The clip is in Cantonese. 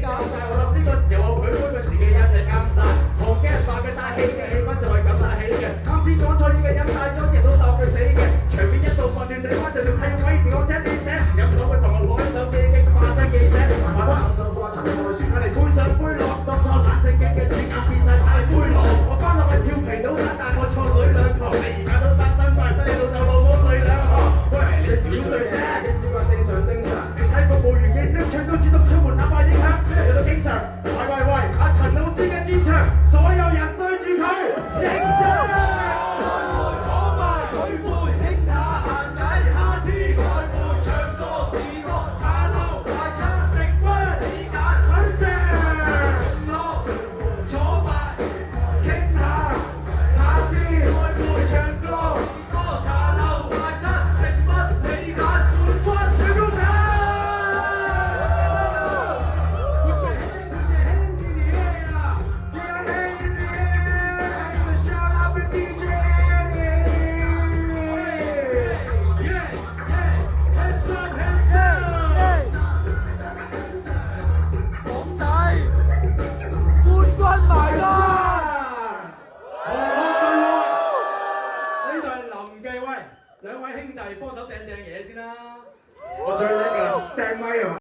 但係我諗呢個時候我舉杯嘅時機一定啱晒，同驚人話嘅帶起嘅氣氛就係咁帶起嘅。啱先講錯嘢嘅飲大咗，亦都當佢死嘅。場面一度混亂，你翻就要睇威，我請你請飲酒嘅同學攞起手機，激化得記者。話話受過陳外船，我哋杯上杯落，當初冷靜嘅嘅隻眼變晒太灰狼。我翻落去跳皮搗蛋，但我錯女兩堂，你而家都單身怪唔得你老豆老母女兩行。喂，你小醉啫，你笑話正常正常。你睇服務員嘅聲唱都主動出門，哪怕影響有到經常。喂，阿陳老師嘅專場，所有人對住佢影相。兩位兄弟幫手掟嘢先啦！我最